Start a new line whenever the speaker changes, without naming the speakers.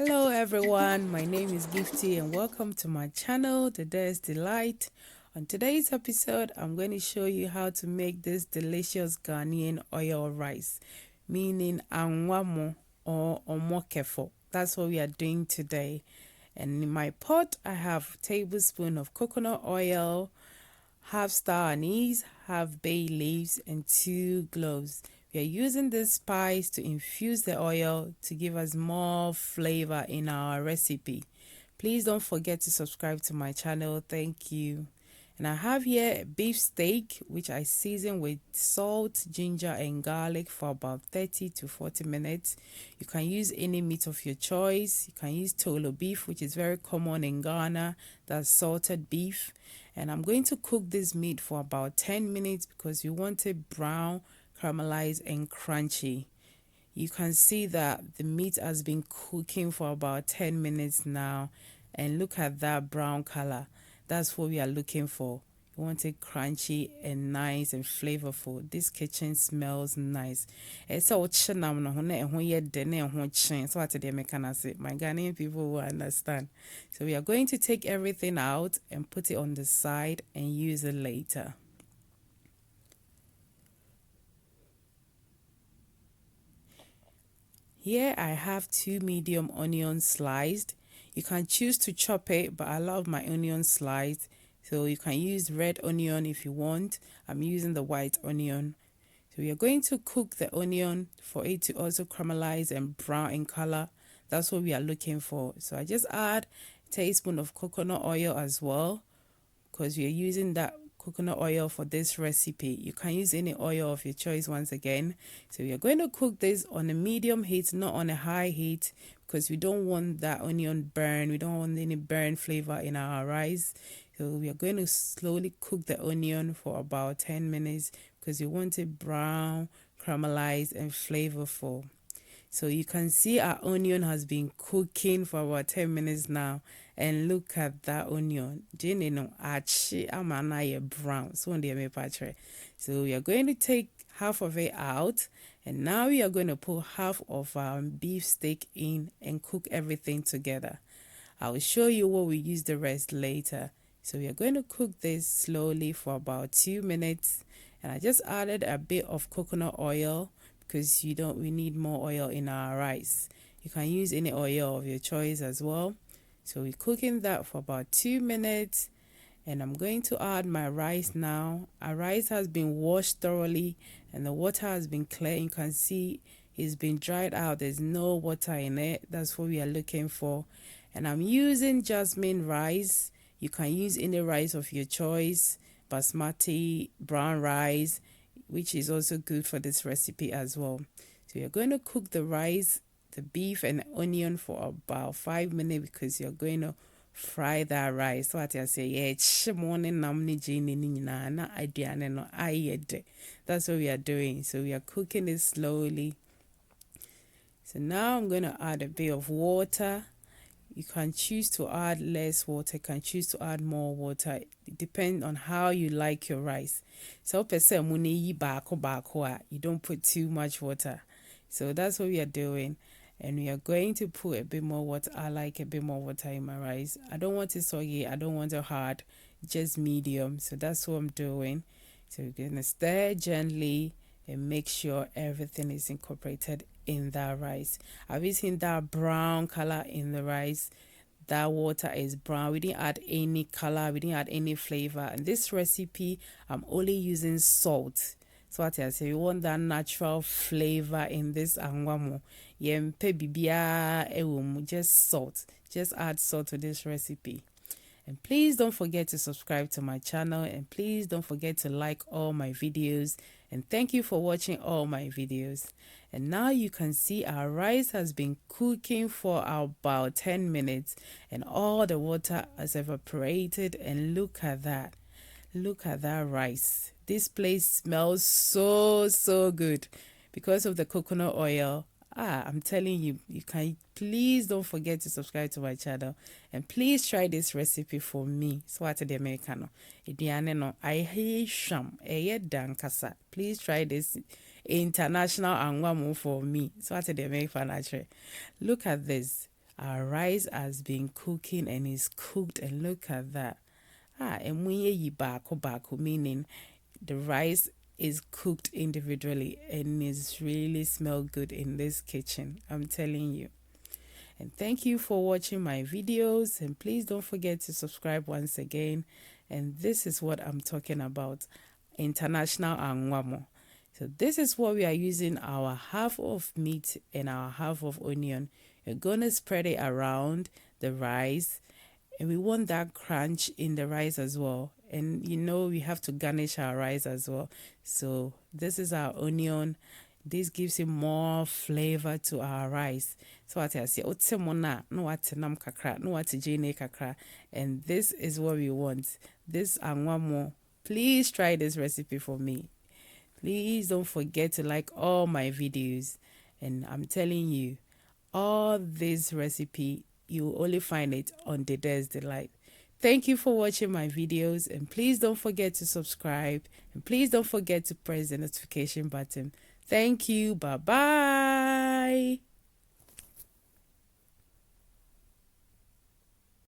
Hello everyone, my name is Gifty and welcome to my channel, The Day's Delight. On today's episode, I'm going to show you how to make this delicious Ghanaian oil rice, meaning Angwa or omokefo. That's what we are doing today. And in my pot, I have a tablespoon of coconut oil, half star anise, half bay leaves, and 2 cloves. We are using this spice to infuse the oil to give us more flavor in our recipe. Please don't forget to subscribe to my channel. Thank you. And I have here a beef steak which I season with salt, ginger and garlic for about 30 to 40 minutes. You can use any meat of your choice. You can use tolo beef, which is very common in Ghana. That's salted beef. And I'm going to cook this meat for about 10 minutes because you want it brown, caramelized and crunchy. You can see that the meat has been cooking for about 10 minutes now, and look at that brown color. That's what we are looking for. You want it crunchy and nice and flavorful. This kitchen smells nice. It's all chinam no hone and yet dene and chin. So what they make say my Ghanaian people will understand. So we are going to take everything out and put it on the side and use it later. Here I have 2 medium onions sliced. You can choose to chop it, but I love my onion sliced. So you can use red onion if you want. I'm using the white onion. So we are going to cook the onion for it to also caramelize and brown in color. That's what we are looking for. So I just add a teaspoon of coconut oil as well, because we are using that coconut oil for this recipe. You can use any oil of your choice once again. So we are going to cook this on a medium heat, not on a high heat, because we don't want that onion burn. We don't want any burn flavor in our rice. So we are going to slowly cook the onion for about 10 minutes because you want it brown, caramelized and flavorful. So you can see our onion has been cooking for about 10 minutes now. And look at that onion. Jane no achi amana brown. So on the patch. So we are going to take half of it out. And now we are going to put half of our beef steak in and cook everything together. I will show you what we use the rest later. So we are going to cook this slowly for about 2 minutes. And I just added a bit of coconut oil because we need more oil in our rice. You can use any oil of your choice as well. So we're cooking that for about 2 minutes, and I'm going to add my rice now. Our rice has been washed thoroughly and the water has been clear. You can see it's been dried out. There's no water in it. That's what we are looking for. And I'm using jasmine rice. You can use any rice of your choice, basmati, brown rice, which is also good for this recipe as well. So you're going to cook the rice, the beef and onion for about 5 minutes because you're going to fry that rice. So what I say, yeah, morning namni jini na na aduane no ayede. That's what we are doing. So we are cooking it slowly. So now I'm going to add a bit of water. You can choose to add less water, you can choose to add more water. It depends on how you like your rice. So you don't put too much water. So that's what we are doing. And we are going to put a bit more water. I like a bit more water in my rice. I don't want it soggy, I don't want it hard, just medium. So that's what I'm doing. So we're going to stir gently and make sure everything is incorporated in that rice. Have you seen that brown color in the rice? That water is brown. We didn't add any color, we didn't add any flavor. In this recipe, I'm only using salt. So what I say, you want that natural flavor in this angwamo. Just salt. Just add salt to this recipe. And please don't forget to subscribe to my channel, and please don't forget to like all my videos. And thank you for watching all my videos. And now you can see our rice has been cooking for about 10 minutes and all the water has evaporated. And look at that. Look at that rice. This place smells so good because of the coconut oil. I'm telling you, you can please don't forget to subscribe to my channel and please try this recipe for me. So what the Americano. No, I hate sham. Dankasa. Please try this international Angwa for me. So what the American. Look at this. Our rice has been cooking and is cooked, and look at that. And when you bako, meaning the rice is cooked individually and is really smell good in this kitchen. I'm telling you. And thank you for watching my videos, and please don't forget to subscribe once again. And this is what I'm talking about, international Angwa. So this is what we are using: our half of meat and our half of onion. You're gonna spread it around the rice, and we want that crunch in the rice as well. And we have to garnish our rice as well. So this is our onion. This gives you more flavor to our rice. So what I say, otsemona, no what nam kakra, no what jene kakra, and this is what we want. This and one more. Please try this recipe for me. Please don't forget to like all my videos. And I'm telling you, all this recipe, you will only find it on The Dare's Delight. Thank you for watching my videos, and please don't forget to subscribe, and please don't forget to press the notification button. Thank you. Bye-bye.